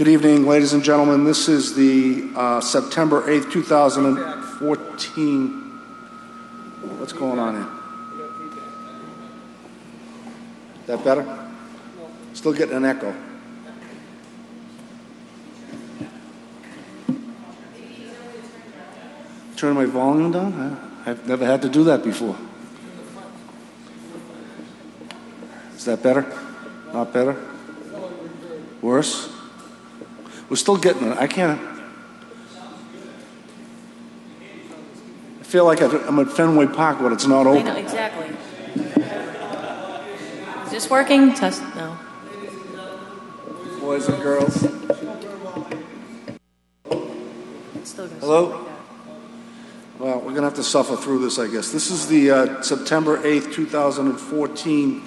Good evening, ladies and gentlemen. This is the September 8th, 2014. What's going on here? Is that better? Still getting an echo. Turn my volume down? I've never had to do that before. Is that better? Not better? Worse? We're still getting it. I feel like I'm at Fenway Park, but it's not open. I know, exactly. Is this working? Test, no. Boys and girls. It's still going to Hello? sound like that. Well, we're going to have to suffer through this, I guess. This is the September 8th, 2014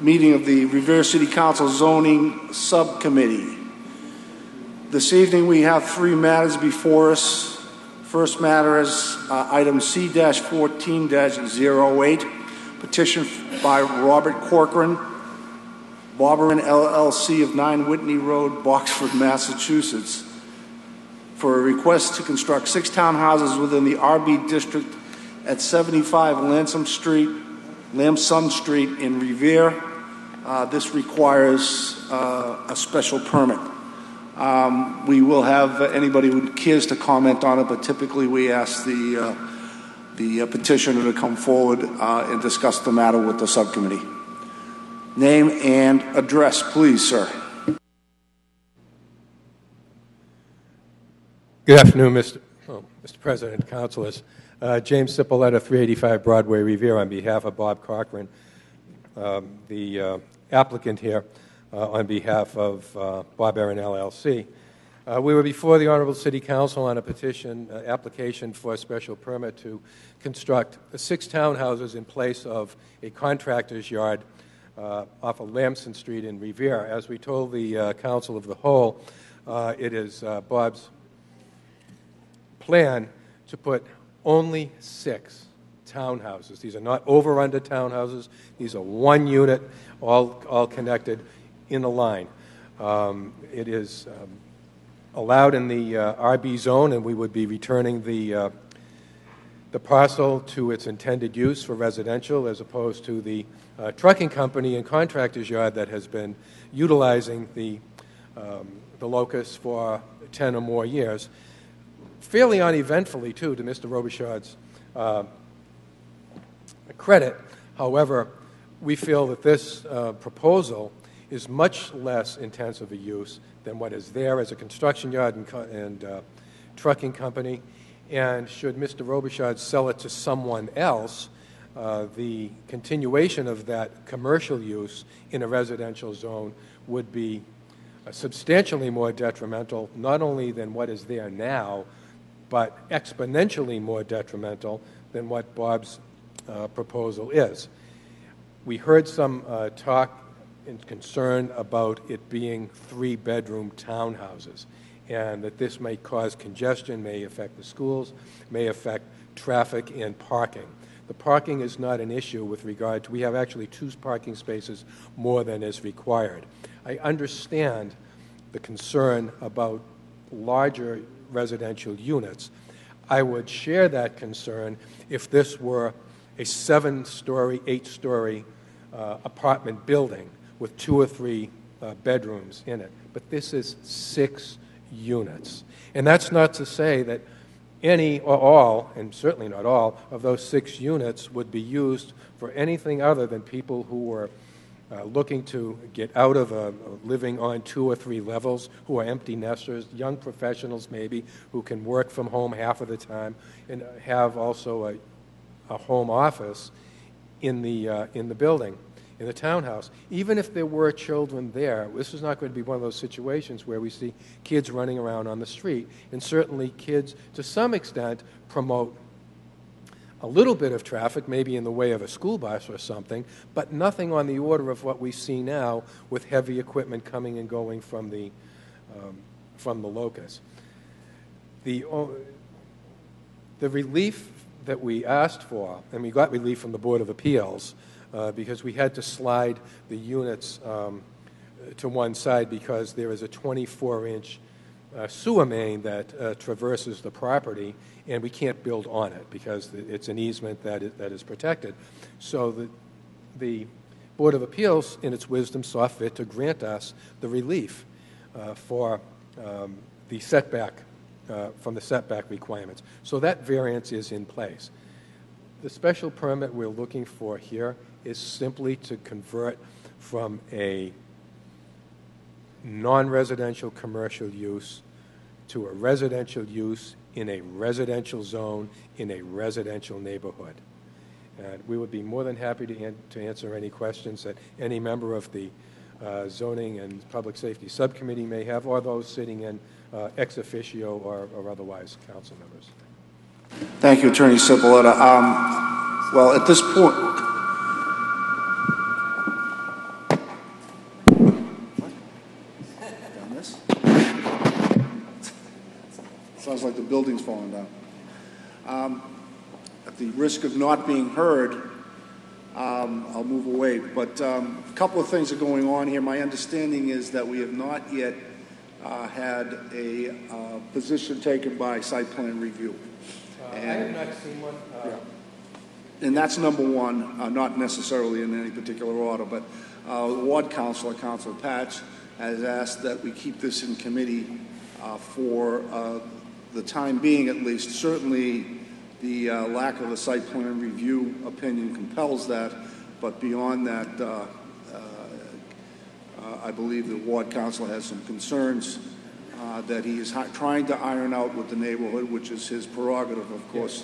meeting of the Revere City Council Zoning Subcommittee. This evening we have three matters before us. First matter is item C-14-08, petition by Robert Corcoran, Bobberin LLC of 9 Whitney Road, Boxford, Massachusetts, for a request to construct 6 townhouses within the RB district at 75 Lamson Street in Revere. This requires a special permit. We will have anybody who cares to comment on it, but typically we ask the petitioner to come forward and discuss the matter with the subcommittee. Name and address, please, sir. Good afternoon, Mr. President, councilors. James Cipolletta, 385 Broadway, Revere, on behalf of Bob Corcoran, the applicant here, on behalf of Bobberin LLC. We were before the Honorable City Council on a petition application for a special permit to construct 6 townhouses in place of a contractor's yard off of Lamson Street in Revere. As we told the Council of the Whole, it is Bob's plan to put only 6 townhouses. These are not over-under townhouses. These are one unit, all connected in a line. It is allowed in the RB zone, and we would be returning the parcel to its intended use for residential, as opposed to the trucking company and contractor's yard that has been utilizing the locus for 10 or more years. Fairly uneventfully, too, to Mr. Robichaud's credit. However, we feel that this proposal is much less intensive a use than what is there as a construction yard and trucking company. And should Mr. Robichaud sell it to someone else, the continuation of that commercial use in a residential zone would be substantially more detrimental, not only than what is there now, but exponentially more detrimental than what Bob's proposal is. We heard some talk and concern about it being 3-bedroom townhouses, and that this may cause congestion, may affect the schools, may affect traffic and parking. The parking is not an issue with regard to, we have actually 2 parking spaces more than is required. I understand the concern about larger residential units. I would share that concern if this were a 7-story, 8-story apartment building with 2 or 3 bedrooms in it. But this is 6 units. And that's not to say that any or all, and certainly not all, of those 6 units would be used for anything other than people who were looking to get out of living on 2 or 3 levels, who are empty nesters, young professionals maybe, who can work from home half of the time and have also a home office in the building, in the townhouse. Even if there were children there, this is not going to be one of those situations where we see kids running around on the street. And certainly kids, to some extent, promote a little bit of traffic, maybe in the way of a school bus or something, but nothing on the order of what we see now with heavy equipment coming and going from the locus. The relief that we asked for, and we got relief from the Board of Appeals, because we had to slide the units to one side because there is a 24-inch sewer main that traverses the property, and we can't build on it because it's an easement that is protected. So the Board of Appeals, in its wisdom, saw fit to grant us the relief for the setback, from the setback requirements. So that variance is in place. The special permit we're looking for here is simply to convert from a non-residential commercial use to a residential use in a residential zone in a residential neighborhood. And we would be more than happy to answer any questions that any member of the Zoning and Public Safety Subcommittee may have, or those sitting in ex officio or otherwise council members. Thank you, Attorney Cipolletta. Well, at this point, sounds like the building's falling down. At the risk of not being heard, I'll move away. But a couple of things are going on here. My understanding is that we have not yet had a position taken by site plan review. I have not seen one. Yeah. And that's number one, not necessarily in any particular order, but the ward councilor, Councilor Patch, has asked that we keep this in committee for the time being at least. Certainly the lack of a site plan review opinion compels that, but beyond that, I believe the ward council has some concerns that he is trying to iron out with the neighborhood, which is his prerogative, of course.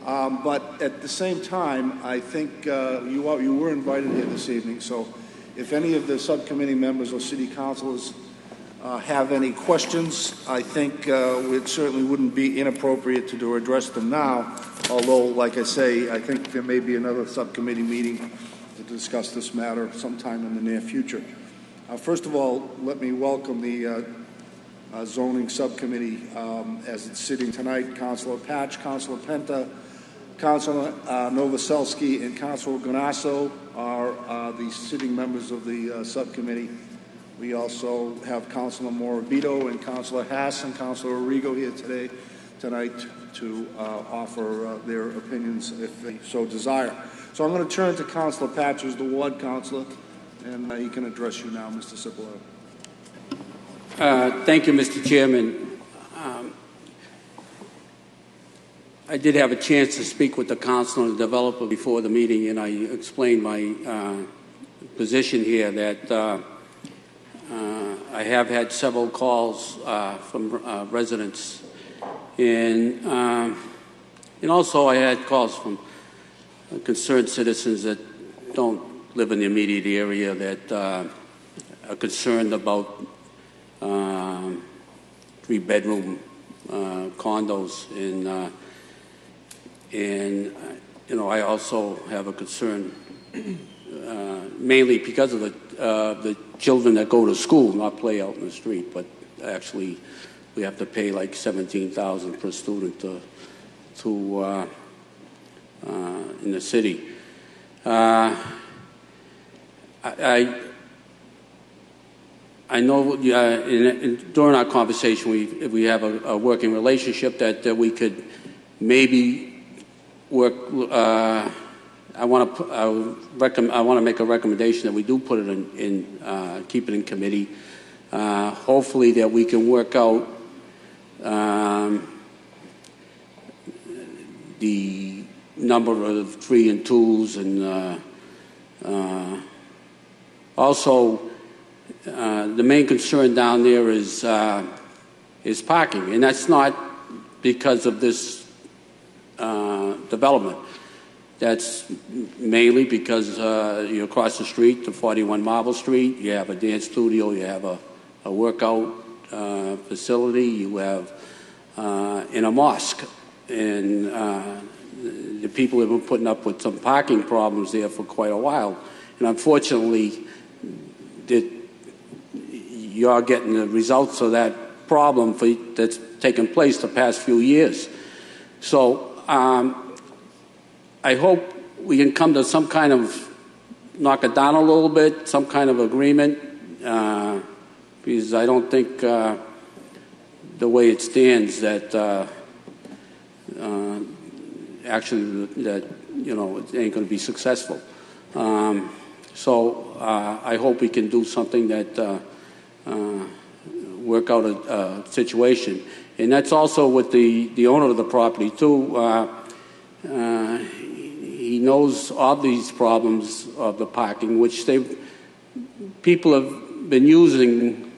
But at the same time, I think you were invited here this evening, so if any of the subcommittee members or city councilors have any questions, I think it certainly wouldn't be inappropriate to address them now, although, like I say, I think there may be another subcommittee meeting to discuss this matter sometime in the near future. First of all, let me welcome the zoning subcommittee as it's sitting tonight. Councilor Patch, Councilor Penta, Councilor Novoselsky, and Councilor Ganasso are the sitting members of the subcommittee. We also have Councilor Morabito and Councilor Hass and Councilor Arrigo here tonight to offer their opinions if they so desire. So I'm going to turn to Councilor Patch, who's the ward councilor, and he can address you now, Mr. Cipolletta. Thank you, Mr. Chairman. I did have a chance to speak with the council and the developer before the meeting, and I explained my position here that I have had several calls from residents, and also I had calls from concerned citizens that don't live in the immediate area that are concerned about 3-bedroom condos, and I also have a concern mainly because of the children that go to school, not play out in the street, but actually we have to pay like $17,000 per student to in the city. I know during our conversation we have a working relationship that we could maybe work. I want to make a recommendation that we do put it in keep it in committee. Hopefully that we can work out the number of 3 and 2s, and also the main concern down there is parking, and that's not because of this development. That's mainly because you're across the street to 41 Marble Street. You have a dance studio, you have a workout facility, you have in a mosque, and the people have been putting up with some parking problems there for quite a while, and unfortunately you're getting the results of that problem that's taken place the past few years. So I hope we can come to some kind of, knock it down a little bit, some kind of agreement because I don't think the way it stands that actually that it ain't going to be successful. So I hope we can do something that work out a situation, and that's also with the owner of the property too. He knows of these problems of the parking, which people have been using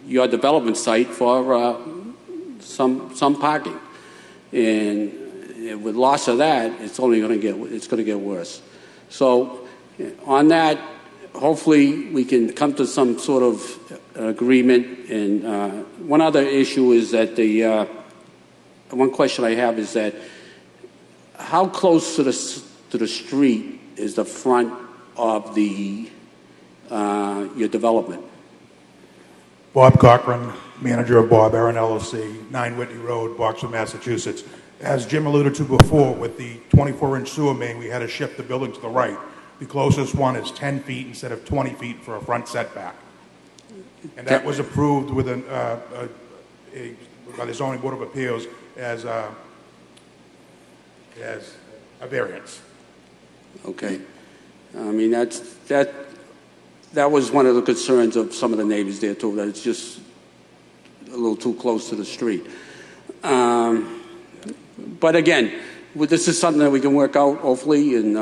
your development site for some parking, and with loss of that, it's going to get worse. So, on that, hopefully we can come to some sort of agreement. And one other issue is that one question I have is that how close to the street is the front of your development? Bob Cochran, manager of Bob Aaron LLC, 9 Whitney Road, Boxford, Massachusetts. As Jim alluded to before, with the 24-inch sewer main, we had to shift the building to the right. The closest one is 10 feet instead of 20 feet for a front setback. And that was approved with by the Zoning Board of Appeals as a variance. Okay. I mean, that was one of the concerns of some of the neighbors there, too, that it's just a little too close to the street. But again, this is something that we can work out, hopefully, and,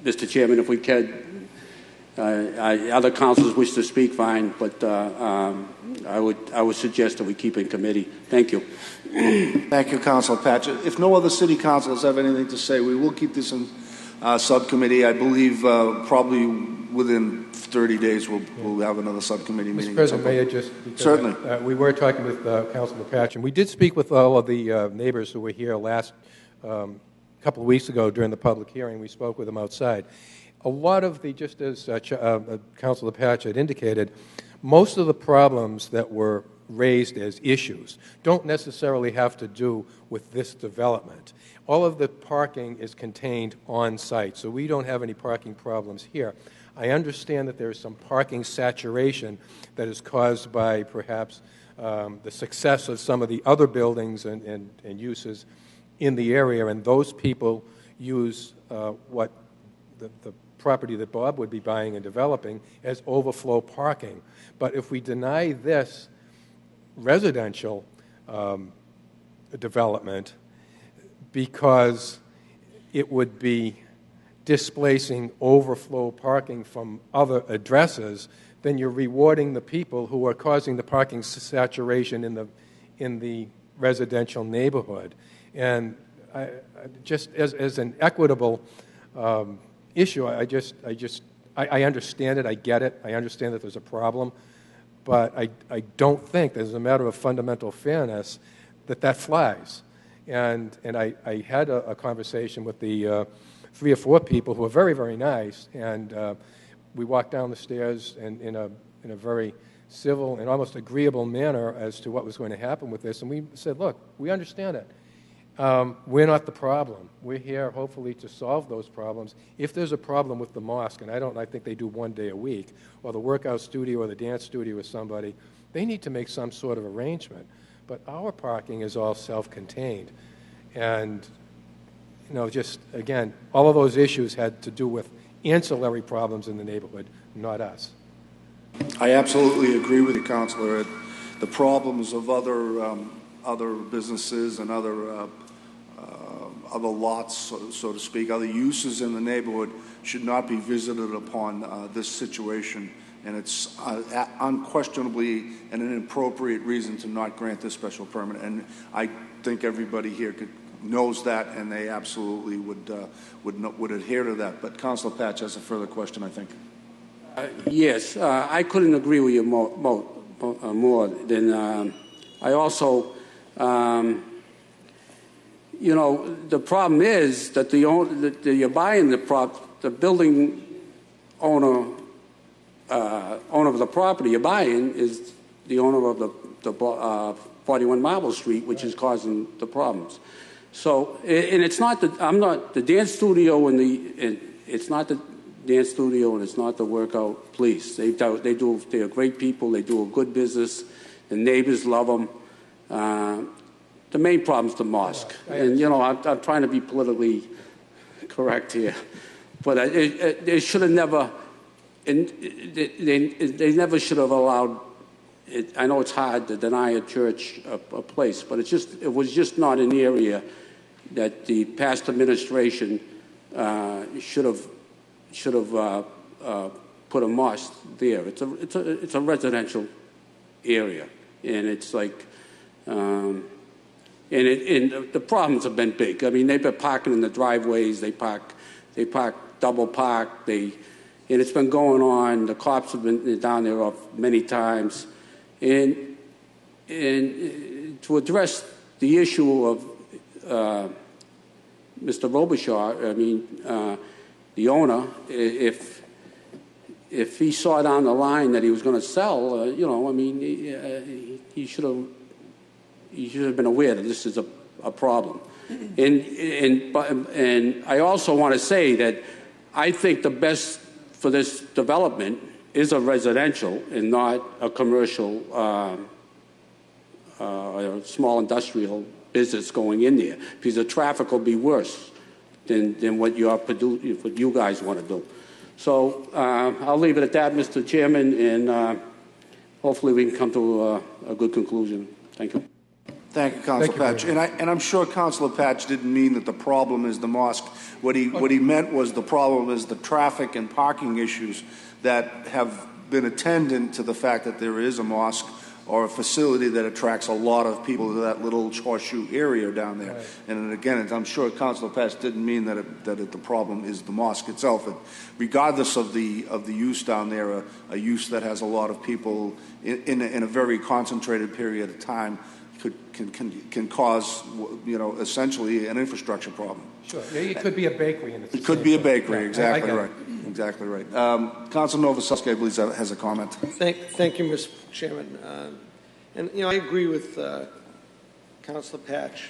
Mr. Chairman, if we can, other councilors wish to speak, fine, but I would suggest that we keep in committee. Thank you. Thank you, Councilor Patchett. If no other city councilors have anything to say, we will keep this in subcommittee. I believe probably within 30 days we'll have another subcommittee meeting. Mr. President, may I just... Certainly. We were talking with Councilor Patchett. We did speak with all of the neighbors who were here last couple of weeks ago during the public hearing. We spoke with them outside. A lot of just as Councilor Patchett indicated, most of the problems that were raised as issues don't necessarily have to do with this development. All of the parking is contained on site, so we don't have any parking problems here. I understand that there is some parking saturation that is caused by perhaps the success of some of the other buildings and uses in the area, and those people use what the property that Bob would be buying and developing as overflow parking. But if we deny this residential development because it would be displacing overflow parking from other addresses, then you're rewarding the people who are causing the parking saturation in the residential neighborhood. And just as an equitable issue, I understand it, I get it, I understand that there's a problem, but I don't think, as a matter of fundamental fairness, that flies. And I had a conversation with the 3 or 4 people who are very, very nice, and we walked down the stairs in a very civil and almost agreeable manner as to what was going to happen with this. And we said, look, we understand it. We're not the problem. We're here, hopefully, to solve those problems. If there's a problem with the mosque, and I think they do 1 day a week, or the workout studio or the dance studio with somebody, they need to make some sort of arrangement. But our parking is all self-contained. And, just, again, all of those issues had to do with ancillary problems in the neighborhood, not us. I absolutely agree with you, Councilor. The problems of other businesses and other lots, so to speak, other uses in the neighborhood should not be visited upon this situation. And it's unquestionably an inappropriate reason to not grant this special permit. And I think everybody here knows that, and they absolutely would adhere to that. But Councilor Patch has a further question, I think. Yes, I couldn't agree with you more than I also. The problem is that you're buying the building owner of the property you're buying is the owner of the 41 Marble Street, which is causing the problems. So, and it's not the dance studio it's not the dance studio and it's not the workout police. They're great people. They do a good business. The neighbors love them. The main problem is the mosque. And, I'm trying to be politically correct here. But they should have never, and they never should have allowed it. I know it's hard to deny a church a place, but it was just not an area that the past administration should have put a mosque there. It's a residential area, and it's like, and the problems have been big. I mean, they've been parking in the driveways. They park double park. And it's been going on. The cops have been down there many times, and to address the issue of Mr. Robichaud, I mean, the owner, if he saw down the line that he was going to sell, I mean, he should have been aware that this is a problem. And I also want to say that I think the best for this development is a residential and not a commercial or small industrial business going in there, because the traffic will be worse than what you guys want to do. So I'll leave it at that, Mr. Chairman, and hopefully we can come to a good conclusion. Thank you. Thank you, Councilor Patch. And I'm sure Councilor Patch didn't mean that the problem is the mosque. What he meant was the problem is the traffic and parking issues that have been attendant to the fact that there is a mosque or a facility that attracts a lot of people to that little horseshoe area down there. Right. And again, I'm sure Councilor Patch didn't mean that the problem is the mosque itself. Regardless of the use down there, a use that has a lot of people in a very concentrated period of time can cause, essentially an infrastructure problem. Sure. Yeah, it could be a bakery. It could be a bakery. Yeah, exactly right. Exactly right. Councilor Novoselsky, I believe, has a comment. Thank you, Mr. Chairman. And I agree with Councilor Patch.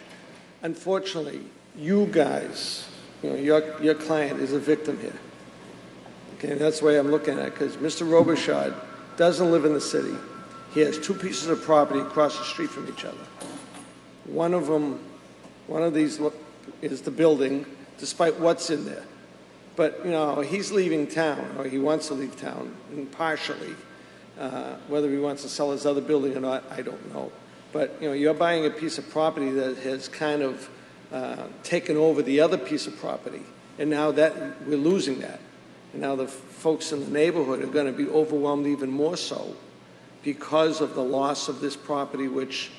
Unfortunately, you guys, your client is a victim here. Okay, that's the way I'm looking at it, because Mr. Robichaud doesn't live in the city. He has two pieces of property across the street from each other. One of these is the building, despite what's in there. But, he's leaving town, or he wants to leave town, and partially. Whether he wants to sell his other building or not, I don't know. But, you're buying a piece of property that has kind of taken over the other piece of property. And now that we're losing that. And now the folks in the neighborhood are going to be overwhelmed even more so because of the loss of this property, which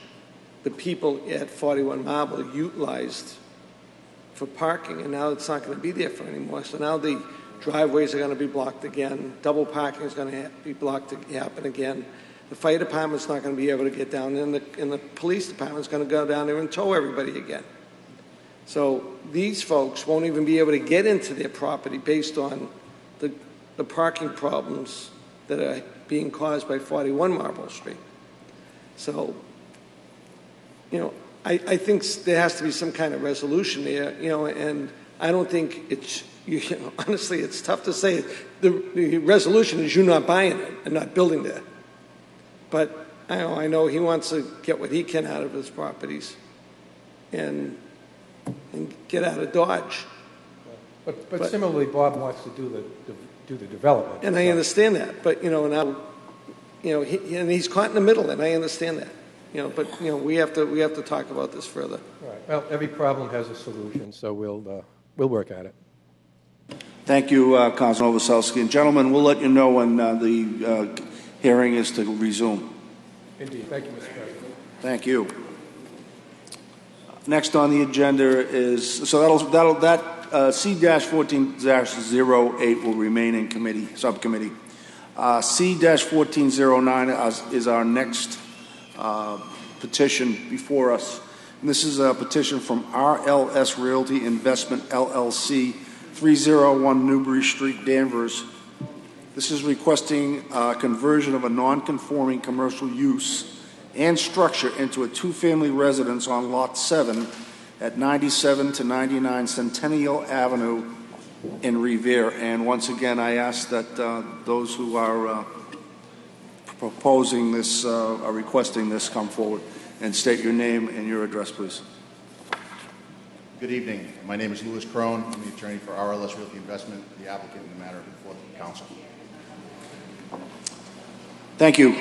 the people at 41 Marble utilized for parking, and now it's not going to be there for anymore. So now the driveways are going to be blocked again. Double parking is going to be blocked to happen again. The fire department's not going to be able to get down, and the police department's going to go down there and tow everybody again. So these folks won't even be able to get into their property based on the parking problems that are being caused by 41 Marble Street. So, I think there has to be some kind of resolution there, and I don't think it's, honestly, it's tough to say. The resolution is you not buying it and not building there. But I know he wants to get what he can out of his properties and get out of Dodge. But similarly, Bob wants to do the development. And I understand that, but now, and he's caught in the middle, and I understand that. But we have to talk about this further. Right. Well, every problem has a solution, so we'll work at it. Thank you, Councilor Novoselsky. And gentlemen, we'll let you know when the hearing is to resume. Indeed. Thank you, Mr. President. Thank you. Next on the agenda is that C-14-08 will remain in subcommittee. C-1409 is our next petition before us. And this is a petition from RLS Realty Investment LLC, 301 Newbury Street, Danvers. This is requesting conversion of a non-conforming commercial use and structure into a two-family residence on Lot 7 at 97 to 99 Centennial Avenue in Revere. And once again, I ask that those who are proposing this, are requesting this, come forward and state your name and your address, please. Good evening. My name is Louis Crone. I'm the attorney for RLS Realty Investment, the applicant in the matter before the council. Thank you.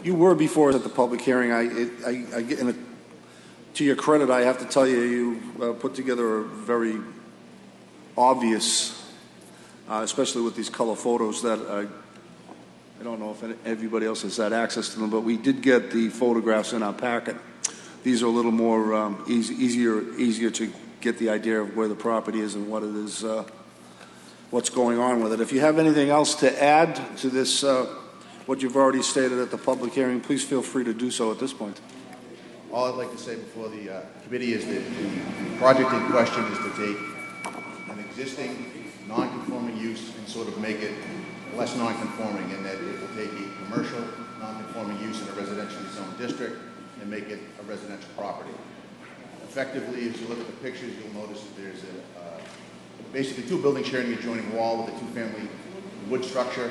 You were before us at the public hearing. To your credit, I have to tell you, you put together a very obvious, especially with these color photos that I don't know if everybody else has had access to them, but we did get the photographs in our packet. These are a little more easier to get the idea of where the property is and what it is, what's going on with it. If you have anything else to add to this, what you've already stated at the public hearing, please feel free to do so at this point. All I'd like to say before the committee is that the project in question is to take an existing non-conforming use and sort of make it less non-conforming, in that it will take a commercial non-conforming use in a residentially zoned district and make it a residential property. Effectively, as you look at the pictures, you'll notice that there's basically two buildings sharing the adjoining wall with a two-family wood structure.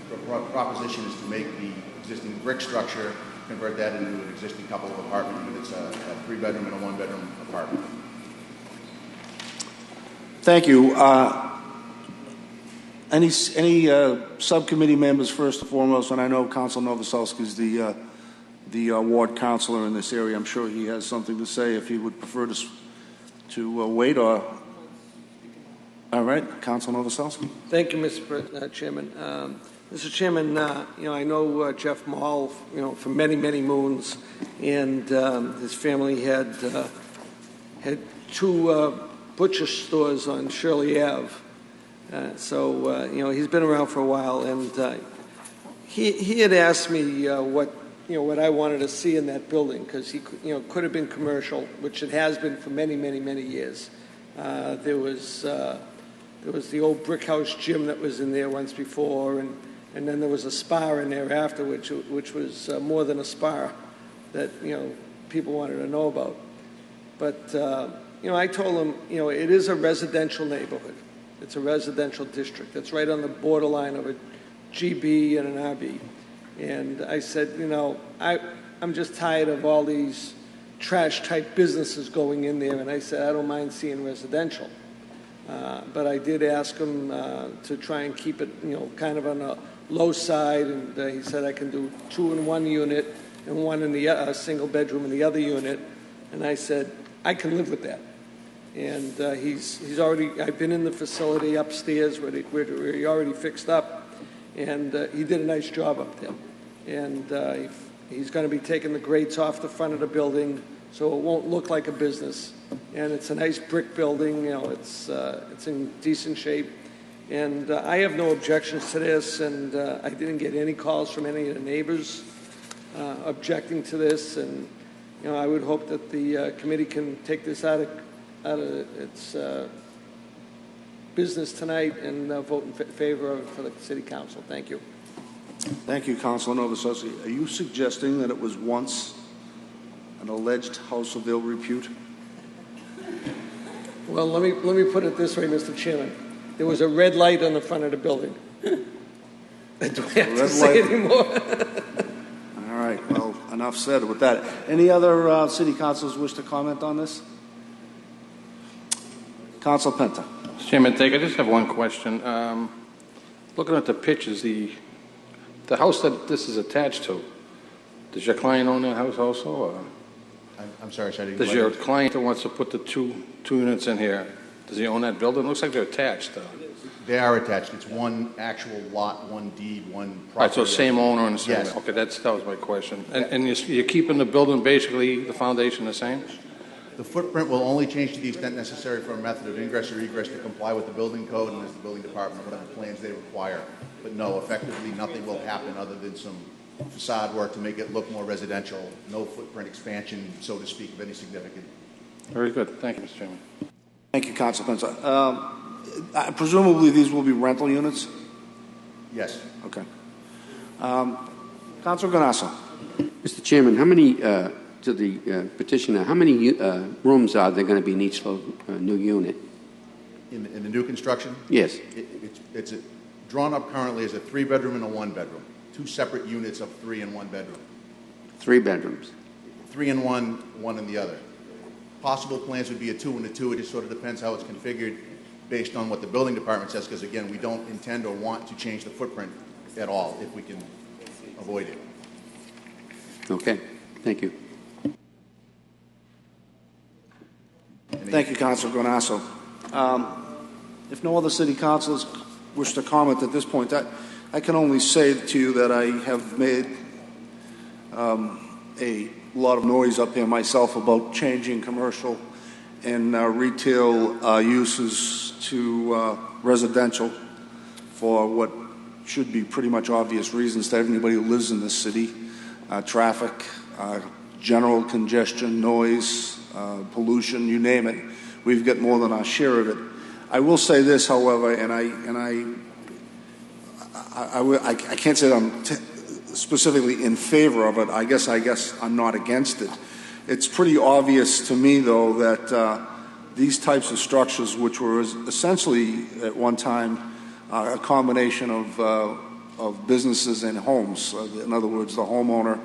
The proposition is to make the existing brick structure, convert that into an existing couple of apartment units, a three-bedroom and a one-bedroom apartment. Thank you. Any subcommittee members, first and foremost, and I know Council Novoselsky is the ward councilor in this area. I'm sure he has something to say if he would prefer to wait or... All right, Council Novoselsky. Thank you, Mr. Chairman. Mr. Chairman, I know Jeff Maul, for many, many moons, and his family had two butcher stores on Shirley Ave. So he's been around for a while, and he had asked me what I wanted to see in that building, because he could have been commercial, which it has been for many, many, many years. There was the old brick house gym that was in there once before, and then there was a spa in there after, which was more than a spa that people wanted to know about. But I told him it is a residential neighborhood. It's a residential district. It's right on the borderline of a GB and an RB. And I said, I'm just tired of all these trash-type businesses going in there. And I said, I don't mind seeing residential. But I did ask him to try and keep it, kind of on the low side. And he said I can do 2 in one unit and 1 in the single bedroom in the other unit. And I said, I can live with that. And he's already, I've been in the facility upstairs where he already fixed up, and he did a nice job up there. And he's going to be taking the grates off the front of the building so it won't look like a business. And it's a nice brick building, it's in decent shape. And I have no objections to this, and I didn't get any calls from any of the neighbors objecting to this. And I would hope that the committee can take this out of its business tonight and vote in favor of it for the City Council. Thank you. Thank you, Councilor Novoselsky. Are you suggesting that it was once an alleged house of ill repute? Well, let me put it this way, Mr. Chairman. There was a red light on the front of the building. Do I have to say anymore? All right. Well, enough said with that. Any other city councilors wish to comment on this? Council Penta. Mr. Chairman, I just have one question. Looking at the pictures, the house that this is attached to, does your client own that house also? Or? I'm sorry, sir. Does your client that wants to put the two units in here, does he own that building? It looks like they're attached, though. They are attached. It's one actual lot, one deed, one property. Right, so same owner and the same. Yes. Okay, that was my question. And you're keeping the building, basically, the foundation the same? The footprint will only change to the extent necessary for a method of ingress or egress to comply with the building code and as the building department, whatever plans they require. But no, effectively, nothing will happen other than some facade work to make it look more residential. No footprint expansion, so to speak, of any significance. Very good. Thank you, Mr. Chairman. Thank you, Council Penta. Presumably, these will be rental units? Yes. Okay. Councilor Ganasso. Mr. Chairman, how many to the petitioner, how many rooms are there going to be in each new unit? In the new construction? Yes. It's drawn up currently as a 3-bedroom and a 1-bedroom. 2 separate units of 3 and 1 bedroom. 3 bedrooms. 3 in one, 1 in the other. Possible plans would be a 2 and a 2. It just sort of depends how it's configured based on what the building department says, because again, we don't intend or want to change the footprint at all if we can avoid it. Okay. Thank you. Thank you, Councilor Granasso. If no other city councilors wish to comment at this point, I can only say to you that I have made a lot of noise up here myself about changing commercial and retail uses to residential for what should be pretty much obvious reasons to everybody who lives in this city. Traffic, general congestion, noise, pollution, you name it. We've got more than our share of it. I will say this, however, and I can't say that I'm specifically in favor of it. I guess I'm not against it. It's pretty obvious to me, though, that these types of structures, which were essentially at one time a combination of businesses and homes. In other words, the homeowner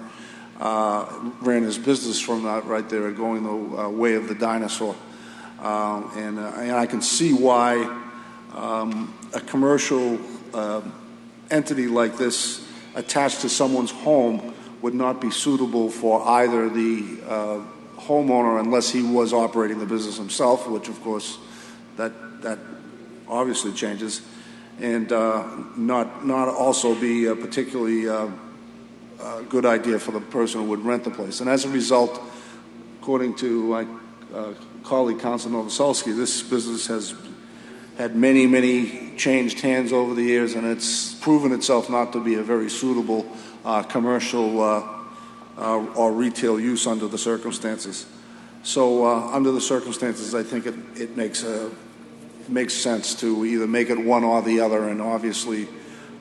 ran his business from that right there, going the way of the dinosaur. And I can see why a commercial entity like this attached to someone's home would not be suitable for either the homeowner unless he was operating the business himself, which of course that obviously changes, and not also be a particularly good idea for the person who would rent the place. And as a result, according to my colleague, Councilor Novoselsky, this business has had many changed hands over the years, and it's proven itself not to be a very suitable commercial or retail use under the circumstances. So under the circumstances, I think it makes sense to either make it one or the other, and obviously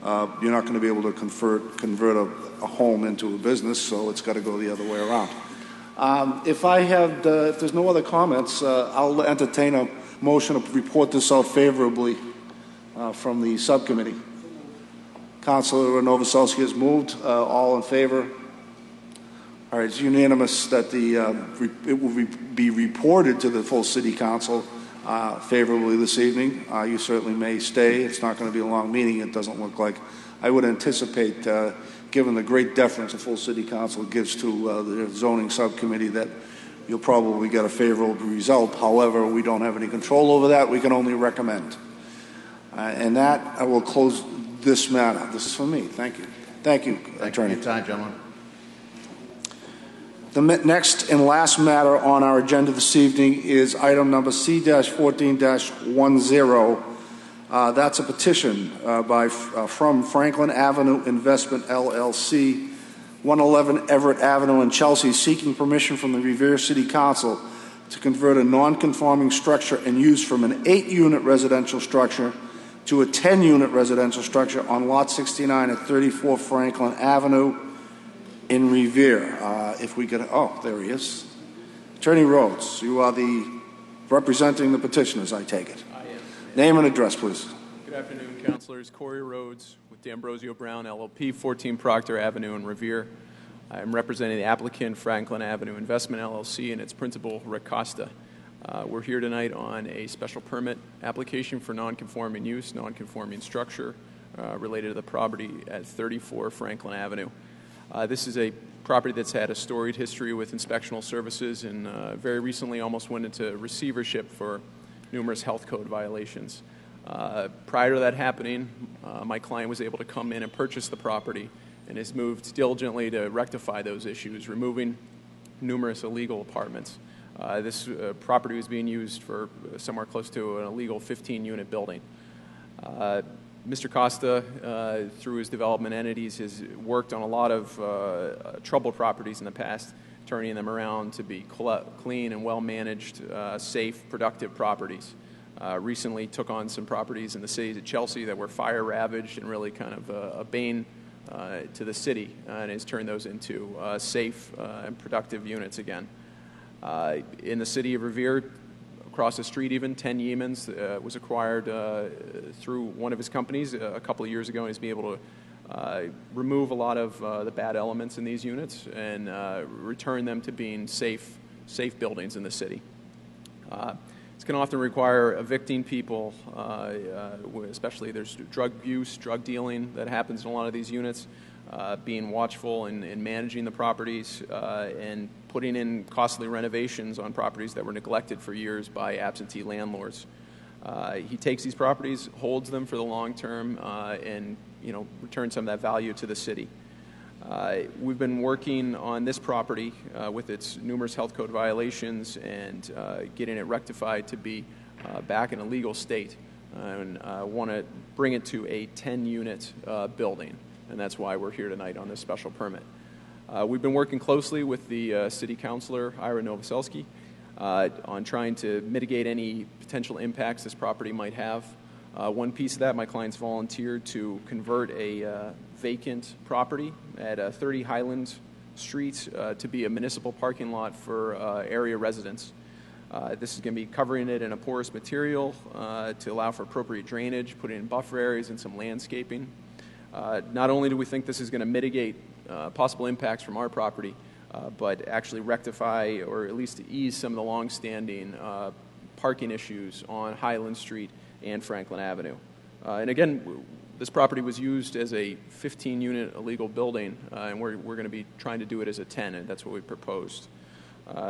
you're not going to be able to convert a home into a business, so it's got to go the other way around. If there's no other comments, I'll entertain a motion to report this out favorably from the subcommittee. Councilor Novoselsky has moved. All in favor? All right, it's unanimous that it will be reported to the full City Council favorably this evening. You certainly may stay. It's not going to be a long meeting, it doesn't look like. I would anticipate, given the great deference the full City Council gives to the zoning subcommittee, that you'll probably get a favorable result. However, we don't have any control over that. We can only recommend. And that, I will close this matter. This is for me. Thank you. Thank you, Attorney. Thank you for your time, gentlemen. The next and last matter on our agenda this evening is item number C-14-10. That's a petition from Franklin Avenue Investment LLC, 111 Everett Avenue in Chelsea, seeking permission from the Revere City Council to convert a non-conforming structure and use from an 8-unit residential structure to a 10-unit residential structure on Lot 69 at 34 Franklin Avenue in Revere. If we could, there he is. Attorney Rhodes, you are representing the petitioners, I take it. I am. Name and address, please. Good afternoon, councilors. Corey Rhodes with D'Ambrosio Brown, LLP, 14 Proctor Avenue in Revere. I am representing the applicant, Franklin Avenue Investment LLC, and its principal, Rick Costa. We're here tonight on a special permit application for non-conforming use, non-conforming structure related to the property at 34 Franklin Avenue. This is a property that's had a storied history with inspectional services and very recently almost went into receivership for numerous health code violations. Prior to that happening, my client was able to come in and purchase the property and has moved diligently to rectify those issues, removing numerous illegal apartments. This property was being used for somewhere close to an illegal 15-unit building. Mr. Costa, through his development entities, has worked on a lot of troubled properties in the past, turning them around to be clean and well-managed, safe, productive properties. Recently took on some properties in the cities of Chelsea that were fire-ravaged and really kind of a bane to the city and has turned those into safe and productive units again. In the city of Revere, across the street even, 10 Yeamans was acquired through one of his companies a couple of years ago, and he's been able to remove a lot of the bad elements in these units and return them to being safe buildings in the city. It's going to often require evicting people, especially there's drug use, drug dealing that happens in a lot of these units, being watchful and managing the properties and putting in costly renovations on properties that were neglected for years by absentee landlords. He takes these properties, holds them for the long term, and returns some of that value to the city. We've been working on this property with its numerous health code violations and getting it rectified to be back in a legal state, and want to bring it to a 10-unit building, and that's why we're here tonight on this special permit. We've been working closely with the city councilor, Ira Novoselsky, on trying to mitigate any potential impacts this property might have. One piece of that, my clients volunteered to convert a vacant property at 30 Highland Street to be a municipal parking lot for area residents. This is going to be covering it in a porous material to allow for appropriate drainage, putting in buffer areas and some landscaping. Not only do we think this is going to mitigate possible impacts from our property, but actually rectify or at least ease some of the long-standing parking issues on Highland Street and Franklin Avenue. And again, this property was used as a 15-unit illegal building, and we're going to be trying to do it as a 10, and that's what we proposed.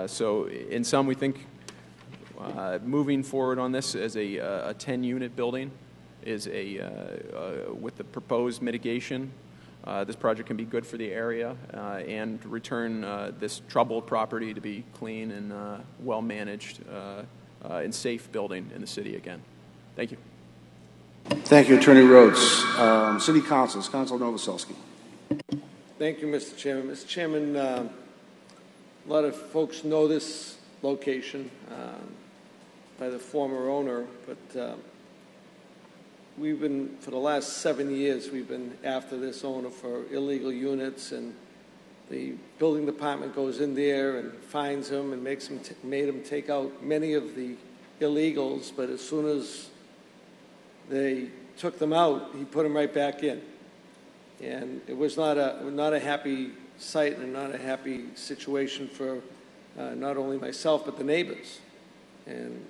So in sum, we think moving forward on this as a 10-unit building is with the proposed mitigation, this project can be good for the area and return this troubled property to be clean and well-managed and safe building in the city again. Thank you. Thank you, Attorney Rhodes. City Councilors, Councilor Novoselsky. Thank you, Mr. Chairman. Mr. Chairman, a lot of folks know this location by the former owner, but we've been, for the last 7 years, we've been after this owner for illegal units, and the building department goes in there and finds him and made him take out many of the illegals, but as soon as they took them out, he put them right back in. And it was not a happy sight and not a happy situation for not only myself but the neighbors. And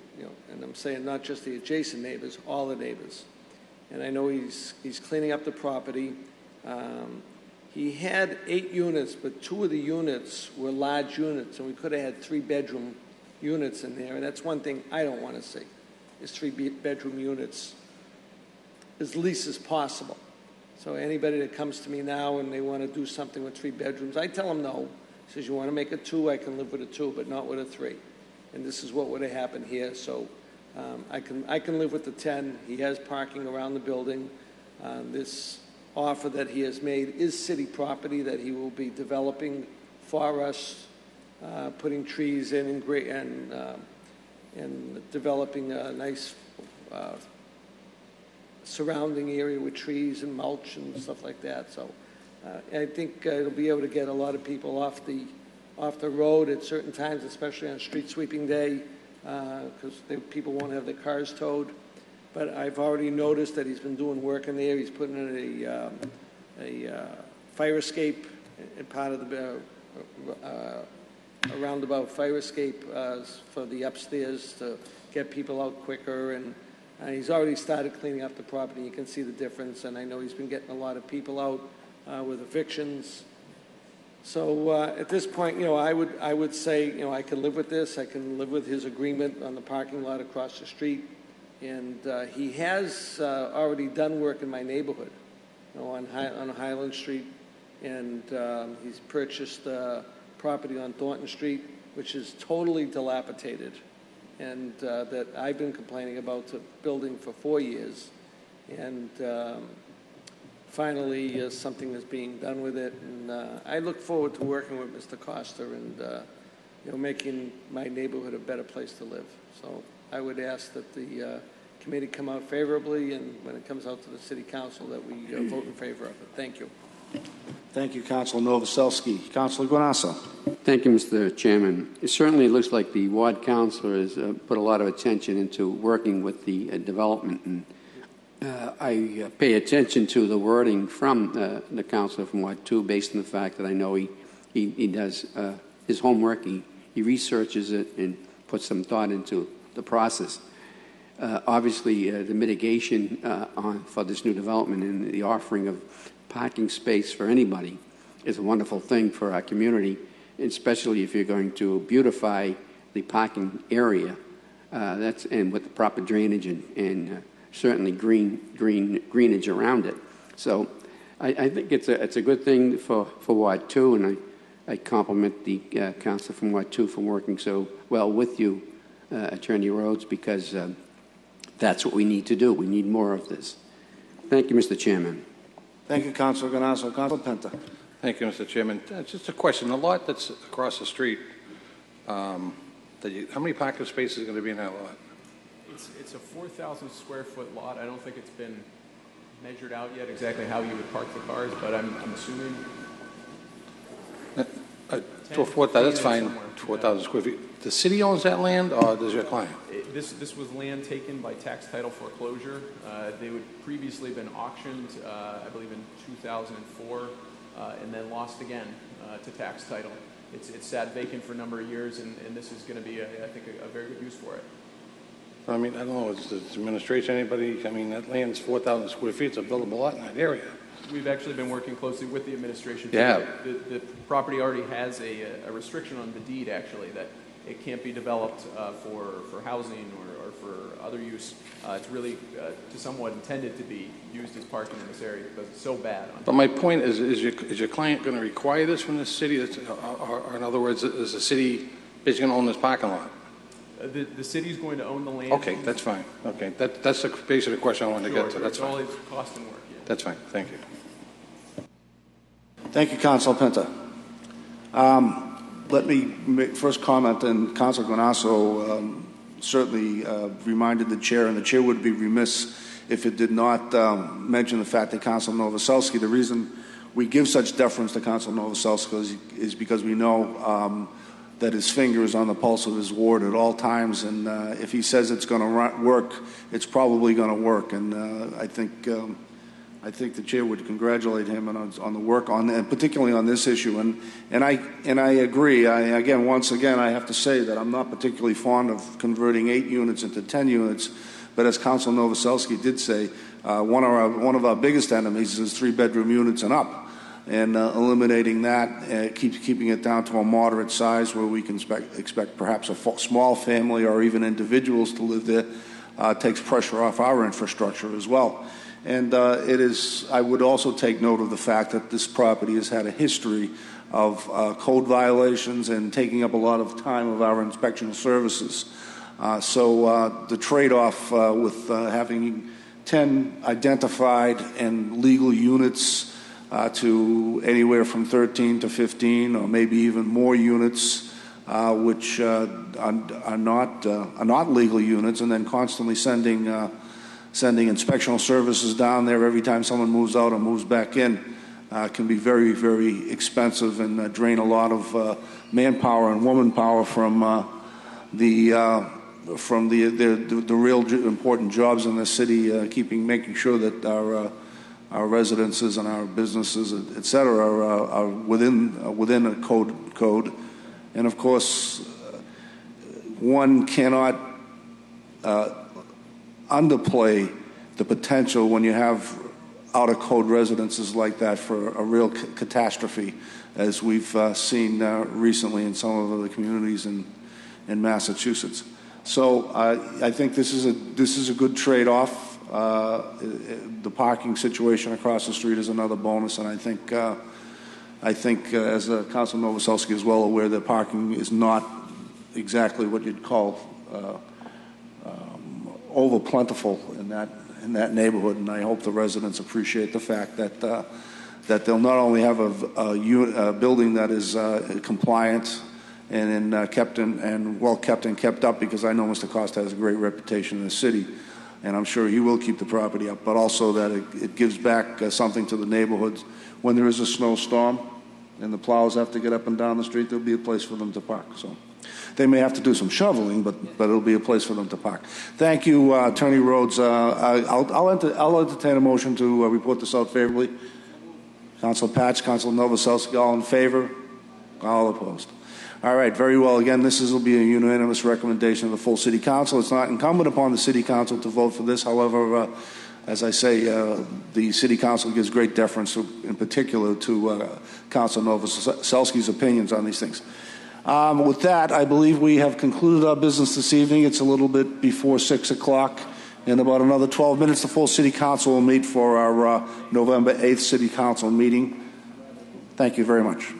and I'm saying not just the adjacent neighbors, all the neighbors. And I know he's cleaning up the property. He had 8 units, but 2 of the units were large units, and we could have had 3-bedroom units in there. And that's one thing I don't want to see, is 3-bedroom units as least as possible. So anybody that comes to me now and they want to do something with 3 bedrooms, I tell them no. He says, you want to make it 2, I can live with a 2, but not with a 3. And this is what would have happened here. So I can live with the 10. He has parking around the building. This offer that he has made is city property that he will be developing for us, putting trees in and developing a nice surrounding area with trees and mulch and stuff like that. So I think it'll be able to get a lot of people off the road at certain times, especially on street sweeping day, because people won't have their cars towed. But I've already noticed that he's been doing work in there. He's putting in a fire escape in part of the a roundabout fire escape for the upstairs to get people out quicker, and he's already started cleaning up the property. You can see the difference, and I know he's been getting a lot of people out with evictions. So at this point, I would say, I can live with this. I can live with his agreement on the parking lot across the street, and he has already done work in my neighborhood, on Highland Street, and he's purchased property on Thornton Street, which is totally dilapidated, and that I've been complaining about the building for 4 years, and finally something is being done with it, and I look forward to working with Mr. Costa and making my neighborhood a better place to live. So I would ask that the committee come out favorably, and when it comes out to the city council, that we vote in favor of it. Thank you. Thank you, Councilor Novoselsky. Councilor Guanasso. Thank you, Mr. Chairman. It certainly looks like the ward councilor has put a lot of attention into working with the development, and I pay attention to the wording from the councilor from Ward 2 based on the fact that I know he does his homework, he researches it and puts some thought into the process. Obviously, the mitigation for this new development and the offering of parking space for anybody is a wonderful thing for our community, especially if you're going to beautify the parking area, and with the proper drainage and certainly greenage around it. So I think it's a good thing for Ward 2, and I compliment the council from Ward 2 for working so well with you, Attorney Rhodes, because that's what we need to do. We need more of this. Thank you, Mr. Chairman. Thank you, Councilor Guanasso. Councilor Penta. Thank you, Mr. Chairman. Just a question. The lot that's across the street, how many parking spaces are going to be in that lot? It's a 4,000 square foot lot. I don't think it's been measured out yet exactly how you would park the cars, but I'm assuming. That's fine. 4,000 square feet. The city owns that land, or does your client? This was land taken by tax title foreclosure. They would previously been auctioned, I believe, in 2004, and then lost again to tax title. It's sat vacant for a number of years, and this is going to be, I think, a very good use for it. I mean, I don't know. Is the administration, anybody? I mean, that land's 4,000 square feet. It's a buildable lot in that area. We've actually been working closely with the administration. Yeah. The property already has a restriction on the deed, actually, that it can't be developed for housing or for other use. It's really to somewhat intended to be used as parking in this area because it's so bad. But my point is your client going to require this from the city? Or in other words, is the city basically going to own this parking lot? The city's going to own the land. Okay, that's fine. Okay, that's the basically the question I wanted to get to. That's fine. All its cost and work. Yeah. That's fine. Thank you. Thank you, Councilor Penta. Let me first comment, and Councilor Guanasso certainly reminded the chair, and the chair would be remiss if it did not mention the fact that Councilor Novoselsky, the reason we give such deference to Councilor Novoselsky is because we know that his finger is on the pulse of his ward at all times, and if he says it's going to work, it's probably going to work. And I think the chair would congratulate him on the work on, and particularly on this issue. And I agree. Once again, I have to say that I'm not particularly fond of converting 8 units into 10 units. But as Councilor Novoselsky did say, one of our biggest enemies is 3-bedroom units and up. And eliminating that, keeping it down to a moderate size where we can expect perhaps a small family or even individuals to live there, takes pressure off our infrastructure as well. And I would also take note of the fact that this property has had a history of code violations and taking up a lot of time of our inspection services. So the trade-off with having 10 identified and legal units to anywhere from 13 to 15 or maybe even more units which are not legal units, and then constantly sending inspectional services down there every time someone moves out or moves back in can be very, very expensive and drain a lot of manpower and womanpower from the real important jobs in the city, making sure that our residences and our businesses, et cetera, are within a code. And of course, one cannot underplay the potential when you have out-of-code residences like that for a real catastrophe, as we've seen recently in some of the communities in Massachusetts. So I think this is a good trade-off. The parking situation across the street is another bonus, and I think as Councilor Novoselsky is well aware, that parking is not exactly what you'd call over plentiful in that neighborhood, and I hope the residents appreciate the fact that they'll not only have a building that is compliant and well kept and kept up, because I know Mr. Costa has a great reputation in the city, and I'm sure he will keep the property up, but also that it gives back something to the neighborhoods when there is a snowstorm and the plows have to get up and down the street, there'll be a place for them to park. So they may have to do some shoveling, but it'll be a place for them to park. Thank you, Attorney Rhodes. I'll entertain a motion to report this out favorably. Councilor Patch, Councilor Novoselsky, all in favor? All opposed. All right, very well. Again, will be a unanimous recommendation of the full City Council. It's not incumbent upon the City Council to vote for this. However, as I say, the City Council gives great deference, in particular, to Councilor Novoselsky's opinions on these things. With that, I believe we have concluded our business this evening. It's a little bit before 6 o'clock. In about another 12 minutes, the full City Council will meet for our November 8th City Council meeting. Thank you very much.